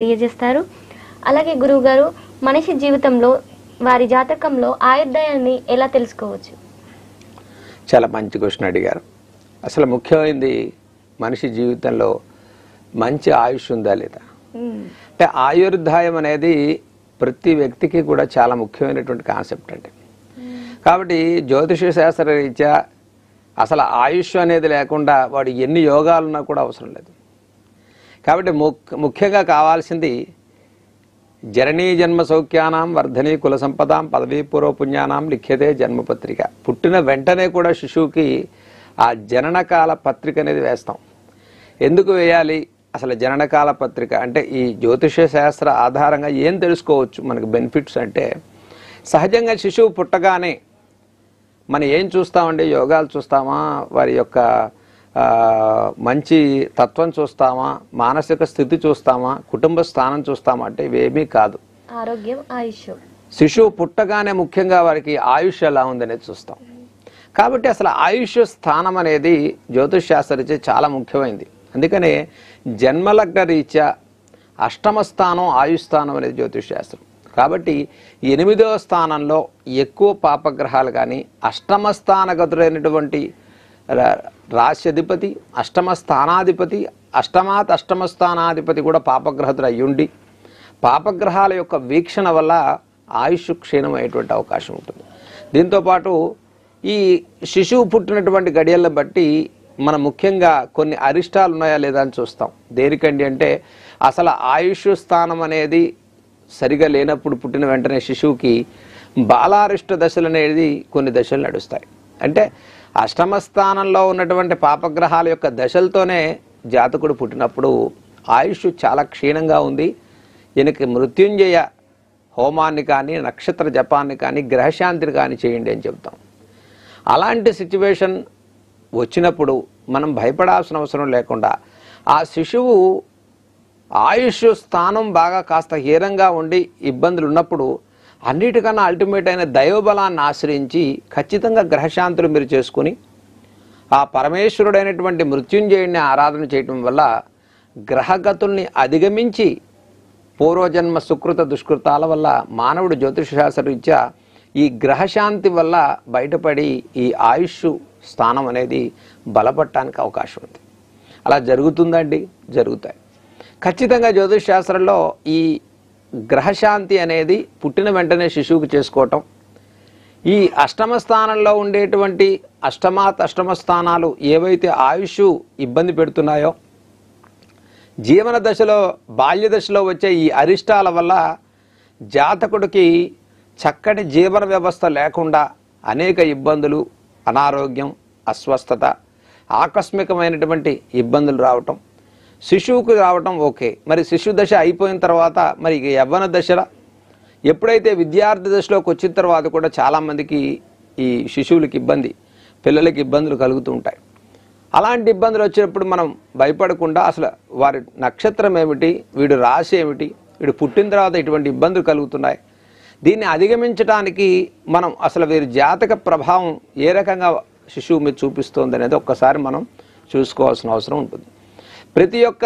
తెలియజేస్తారు. అలాగే గురువుగారు, మనిషి జీవితంలో వారి జాతకంలో ఆయుర్దాయాన్ని ఎలా తెలుసుకోవచ్చు? చాలా మంచి క్వశ్చన్ అడిగారు. అసలు ముఖ్యమైనది మనిషి జీవితంలో మంచి ఆయుష్ ఉందా లేదా అంటే ఆయుర్దాయం అనేది ప్రతి వ్యక్తికి కూడా చాలా ముఖ్యమైనటువంటి కాన్సెప్ట్ అండి. కాబట్టి జ్యోతిష శాస్త్ర రీత్యా అసలు ఆయుష్ అనేది లేకుండా వాడు ఎన్ని యోగాలున్నా కూడా అవసరం లేదు. కాబట్టి ముఖ్యంగా కావాల్సింది జననీ జన్మ సౌఖ్యానాం వర్ధనీ కుల సంపదాం పదవీ పూర్వ పుణ్యానాం లిఖ్యతే జన్మపత్రిక. పుట్టిన వెంటనే కూడా శిశువుకి ఆ జననకాల పత్రిక అనేది వేస్తాం. ఎందుకు వేయాలి? అసలు జననకాల పత్రిక అంటే ఈ జ్యోతిష శాస్త్ర ఆధారంగా ఏం తెలుసుకోవచ్చు మనకు బెనిఫిట్స్ అంటే, సహజంగా శిశువు పుట్టగానే మనం ఏం చూస్తామండి? యోగాలు చూస్తామా, వారి యొక్క మంచి తత్వం చూస్తామా, మానసిక స్థితి చూస్తామా, కుటుంబ స్థానం చూస్తామా అంటే ఇవేమీ కాదు. ఆరోగ్యం, ఆయుష్. శిశువు పుట్టగానే ముఖ్యంగా వారికి ఆయుష్ ఎలా ఉందనేది చూస్తాం. కాబట్టి అసలు ఆయుష్ స్థానం అనేది జ్యోతిష్ శాస్త్రరీత్యా చాలా ముఖ్యమైనది. అందుకనే జన్మలగ్న రీత్యా అష్టమ స్థానం ఆయుష్ స్థానం అనేది జ్యోతిష్ శాస్త్రం. కాబట్టి 8వ స్థానంలో ఎక్కువ పాపగ్రహాలు కానీ, అష్టమ స్థానగతులైనటువంటి రాశ్యాధిపతి, అష్టమ స్థానాధిపతి, అష్టమ స్థానాధిపతి కూడా పాపగ్రహతులు అయ్యుండి పాపగ్రహాల యొక్క వీక్షణ వల్ల ఆయుష్ క్షీణమయ్యేటువంటి అవకాశం ఉంటుంది. దీంతోపాటు ఈ శిశువు పుట్టినటువంటి గడియలను బట్టి మనం ముఖ్యంగా కొన్ని అరిష్టాలు ఉన్నాయా లేదా అని చూస్తాం. దేనికండి అంటే, అసలు ఆయుష్ స్థానం అనేది సరిగా లేనప్పుడు పుట్టిన వెంటనే శిశువుకి బాలారిష్ట దశలు అనేది కొన్ని దశలు నడుస్తాయి. అంటే అష్టమ స్థానంలో ఉన్నటువంటి పాపగ్రహాల యొక్క దశలతోనే జాతకుడు పుట్టినప్పుడు ఆయుష్ చాలా క్షీణంగా ఉంది, ఈయనకి మృత్యుంజయ హోమాన్ని కానీ, నక్షత్ర జపాన్ని కానీ, గ్రహశాంతిని కానీ చేయండి అని చెప్తాం. అలాంటి సిచ్యువేషన్ వచ్చినప్పుడు మనం భయపడాల్సిన అవసరం లేకుండా ఆ శిశువు ఆయుష్ స్థానం బాగా కాస్త హీనంగా ఉండి ఇబ్బందులు ఉన్నప్పుడు అన్నిటికన్నా అల్టిమేట్ అయిన దైవబలాన్ని ఆశ్రయించి ఖచ్చితంగా గ్రహశాంతులు మీరు చేసుకుని ఆ పరమేశ్వరుడైనటువంటి మృత్యుంజయుడిని ఆరాధన చేయటం వల్ల గ్రహగతుల్ని అధిగమించి పూర్వజన్మ సుకృత దుష్కృతాల వల్ల మానవుడు జ్యోతిష శాస్త్రరీత్యా ఈ గ్రహశాంతి వల్ల బయటపడి ఈ ఆయుష్ స్థానం అనేది బలపడటానికి అవకాశం ఉంది. అలా జరుగుతుందండి, జరుగుతాయి. ఖచ్చితంగా జ్యోతిష్ శాస్త్రంలో ఈ గ్రహశాంతి అనేది పుట్టిన వెంటనే శిశువుకి చేసుకోవటం, ఈ అష్టమ స్థానంలో ఉండేటువంటి అష్టమ స్థానాలు ఏవైతే ఆయుష్ ఇబ్బంది పెడుతున్నాయో, జీవన దశలో బాల్య దశలో వచ్చే ఈ అరిష్టాల వల్ల జాతకుడికి చక్కటి జీవన వ్యవస్థ లేకుండా అనేక ఇబ్బందులు, అనారోగ్యం, అస్వస్థత, ఆకస్మికమైనటువంటి ఇబ్బందులు రావటం, శిశువుకు రావటం ఓకే. మరి శిశు దశ అయిపోయిన తర్వాత మరి యవ్వన దశలో ఎప్పుడైతే విద్యార్థి దశలోకి వచ్చిన తర్వాత కూడా చాలామందికి ఈ శిశువులకి ఇబ్బంది, పిల్లలకి ఇబ్బందులు కలుగుతూ ఉంటాయి. అలాంటి ఇబ్బందులు వచ్చినప్పుడు మనం భయపడకుండా అసలు వారి నక్షత్రం ఏమిటి, వీడు రాశి ఏమిటి, వీడు పుట్టిన తర్వాత ఇటువంటి ఇబ్బందులు కలుగుతున్నాయి, దీన్ని అధిగమించడానికి మనం అసలు వీరి జాతక ప్రభావం ఏ రకంగా శిశువు మీద చూపిస్తుంది అనేది ఒక్కసారి మనం చూసుకోవాల్సిన అవసరం ఉంటుంది. ప్రతి ఒక్క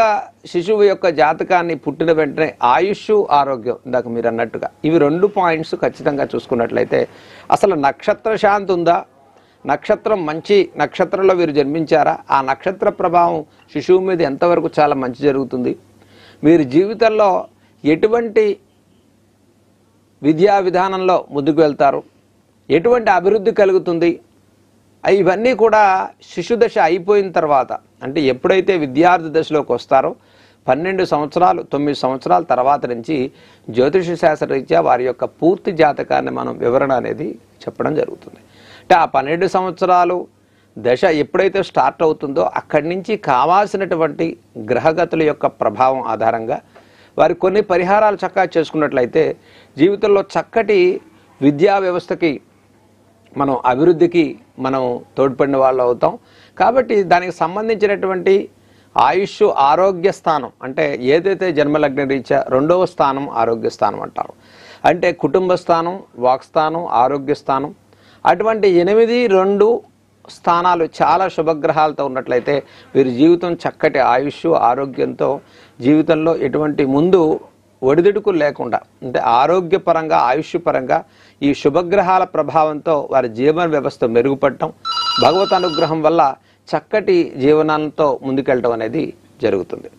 శిశువు యొక్క జాతకాన్ని పుట్టిన వెంటనే ఆయుష్, ఆరోగ్యం ఇందాక మీరు అన్నట్టుగా ఇవి 2 పాయింట్స్ ఖచ్చితంగా చూసుకున్నట్లయితే అసలు నక్షత్ర శాంతి ఉందా, నక్షత్రం మంచి నక్షత్రంలో వీరు జన్మించారా, ఆ నక్షత్ర ప్రభావం శిశువు మీద ఎంతవరకు చాలా మంచి జరుగుతుంది, వీరి జీవితంలో ఎటువంటి విద్యా విధానంలో ముందుకు వెళ్తారు, ఎటువంటి అభివృద్ధి కలుగుతుంది, ఇవన్నీ కూడా శిశు దశ అయిపోయిన తర్వాత అంటే ఎప్పుడైతే విద్యార్థి దశలోకి వస్తారో 12 సంవత్సరాలు 9 సంవత్సరాల తర్వాత నుంచి జ్యోతిష శాస్త్రరీత్యా వారి యొక్క పూర్తి జాతకాన్ని మనం వివరణ అనేది చెప్పడం జరుగుతుంది. అంటే ఆ 12 సంవత్సరాలు దశ ఎప్పుడైతే స్టార్ట్ అవుతుందో అక్కడి నుంచి కావాల్సినటువంటి గ్రహగతుల యొక్క ప్రభావం ఆధారంగా వారి కొన్ని పరిహారాలు చక్కగా చేసుకున్నట్లయితే జీవితంలో చక్కటి విద్యా వ్యవస్థకి మనం అభివృద్ధికి మనం తోడ్పడిన వాళ్ళు అవుతాం. కాబట్టి దానికి సంబంధించినటువంటి ఆయుష్, ఆరోగ్య స్థానం అంటే ఏదైతే జన్మలగ్న రీత్యా 2వ స్థానం ఆరోగ్య స్థానం అంటారు. అంటే కుటుంబ స్థానం, వాక్స్థానం, ఆరోగ్య స్థానం. అటువంటి 8, 2, స్థానాలు చాలా శుభగ్రహాలతో ఉన్నట్లయితే వీరి జీవితం చక్కటి ఆయుష్ ఆరోగ్యంతో జీవితంలో ఎటువంటి ముందు ఒడిదుడుకులు లేకుండా అంటే ఆరోగ్యపరంగా ఆయుష్ పరంగా ఈ శుభగ్రహాల ప్రభావంతో వారి జీవన వ్యవస్థ మెరుగుపడటం భగవత్ అనుగ్రహం వల్ల చక్కటి జీవనంతో ముందుకెళ్ళడం అనేది జరుగుతుంది.